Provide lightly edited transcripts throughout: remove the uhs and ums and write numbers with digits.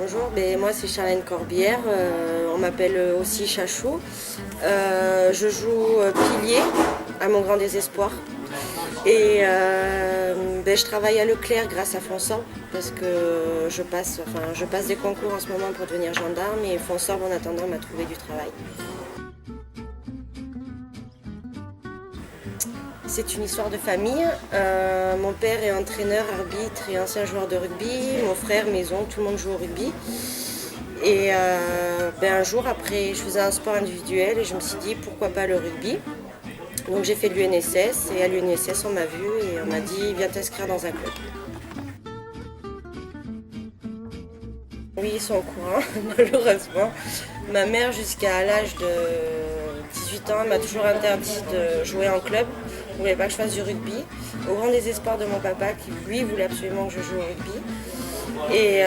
Bonjour, moi c'est Charlène Corbière, on m'appelle aussi Chachou. Je joue pilier à mon grand désespoir. Et je travaille à Leclerc grâce à Fonsorbe parce que je passe des concours en ce moment pour devenir gendarme et Fonsorbe en attendant m'a trouvé du travail. C'est une histoire de famille. Mon père est entraîneur, arbitre et ancien joueur de rugby. Mon frère, maison, tout le monde joue au rugby. Et un jour après, je faisais un sport individuel et je me suis dit pourquoi pas le rugby. Donc j'ai fait de l'UNSS et à l'UNSS on m'a vu et on m'a dit viens t'inscrire dans un club. Oui, ils sont au courant, malheureusement. Ma mère, jusqu'à l'âge de 18 ans, m'a toujours interdit de jouer en club. Elle ne voulait pas que je fasse du rugby. Au grand désespoir de mon papa, qui lui voulait absolument que je joue au rugby. Et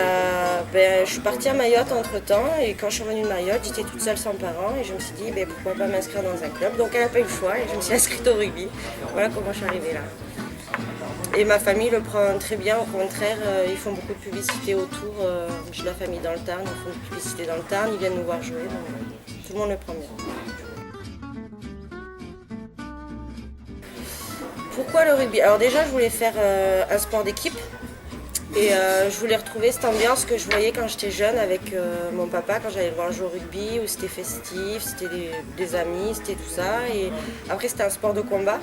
je suis partie à Mayotte entre-temps. Et quand je suis revenue de Mayotte, j'étais toute seule sans parents. Et je me suis dit, pourquoi pas m'inscrire dans un club. Donc elle n'a pas eu le choix et je me suis inscrite au rugby. Voilà comment je suis arrivée là. Et ma famille le prend très bien, au contraire, ils font beaucoup de publicité autour. J'ai la famille dans le Tarn, ils font de publicité dans le Tarn, ils viennent nous voir jouer, donc tout le monde le prend bien. Pourquoi le rugby? Alors déjà, je voulais faire un sport d'équipe et je voulais retrouver cette ambiance que je voyais quand j'étais jeune avec mon papa, quand j'allais le voir jouer au rugby, où c'était festif, c'était des amis, c'était tout ça. Et après, c'était un sport de combat.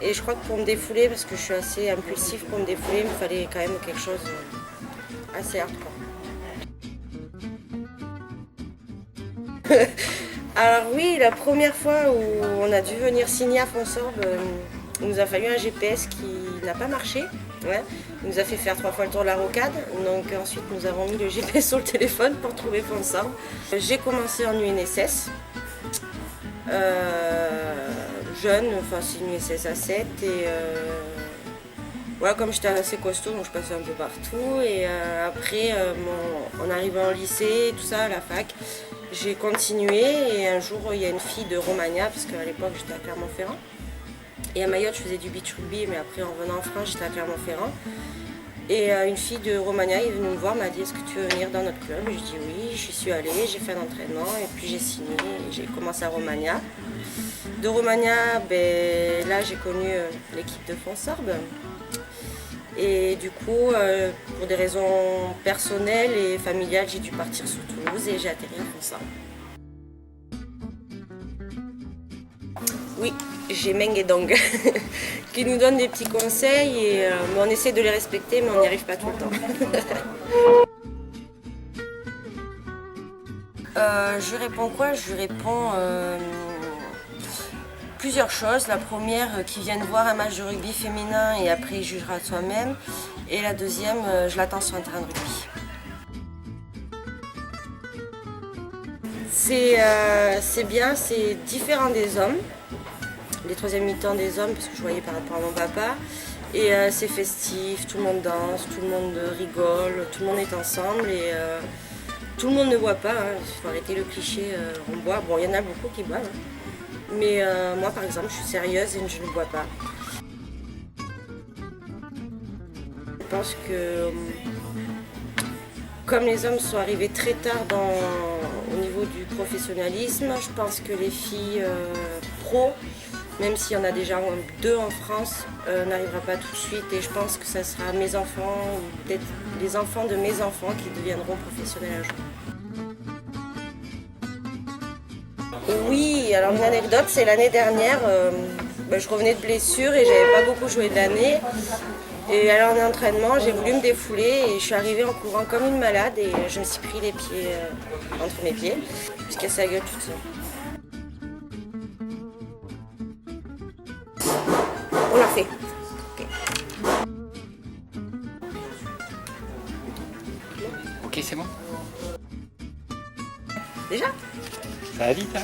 Et je crois que pour me défouler, parce que je suis assez impulsif pour me défouler, il me fallait quand même quelque chose assez hardcore. Alors oui, la première fois où on a dû venir signer à Fonsorbe, il nous a fallu un GPS qui n'a pas marché. Ouais. Il nous a fait faire 3 fois le tour de la rocade. Donc ensuite nous avons mis le GPS sur le téléphone pour trouver Fonsorbe. J'ai commencé en UNSS. Jeune, c'est une USS à 7 et comme j'étais assez costaud, donc je passais un peu partout et après en arrivant au lycée, tout ça, à la fac, j'ai continué et un jour il y a une fille de Romagna, parce qu'à l'époque j'étais à Clermont-Ferrand et à Mayotte je faisais du beach rugby, mais après en revenant en France j'étais à Clermont-Ferrand. Et une fille de Romagna est venue me voir, m'a dit est-ce que tu veux venir dans notre club? Je dis oui, je suis allée, j'ai fait un entraînement et puis j'ai signé et j'ai commencé à Romagna. De Romagna, là j'ai connu l'équipe de Fonsorbe. Et du coup, pour des raisons personnelles et familiales, j'ai dû partir sur Toulouse et j'ai atterri à Fonsorbe. Oui, j'ai Meng et Dong qui nous donnent des petits conseils et on essaie de les respecter mais on n'y arrive pas tout le temps. Je réponds quoi? Je réponds plusieurs choses. La première, qui viennent voir un match de rugby féminin et après il jugera de soi-même. Et la deuxième, je l'attends sur un terrain de rugby. C'est bien, c'est différent des hommes. Les troisième mi-temps des hommes, parce que je voyais par rapport à mon papa. Et c'est festif, tout le monde danse, tout le monde rigole, tout le monde est ensemble et tout le monde ne boit pas. Il faut arrêter le cliché, on boit. Bon, il y en a beaucoup qui boivent. Mais moi, par exemple, je suis sérieuse et je ne bois pas. Je pense que comme les hommes sont arrivés très tard au niveau du professionnalisme, je pense que les filles pro, même s'il y en a déjà 2 en France, n'arrivera pas tout de suite. Et je pense que ça sera mes enfants ou peut-être les enfants de mes enfants qui deviendront professionnels un jour. Oui, alors une anecdote, c'est l'année dernière, je revenais de blessure et j'avais pas beaucoup joué de l'année. Et alors en entraînement, j'ai voulu me défouler et je suis arrivée en courant comme une malade et je me suis pris les pieds entre mes pieds, jusqu'à sa gueule toute seule. On l'a fait. Okay. Ok, c'est bon. Déjà? Ça va vite, hein?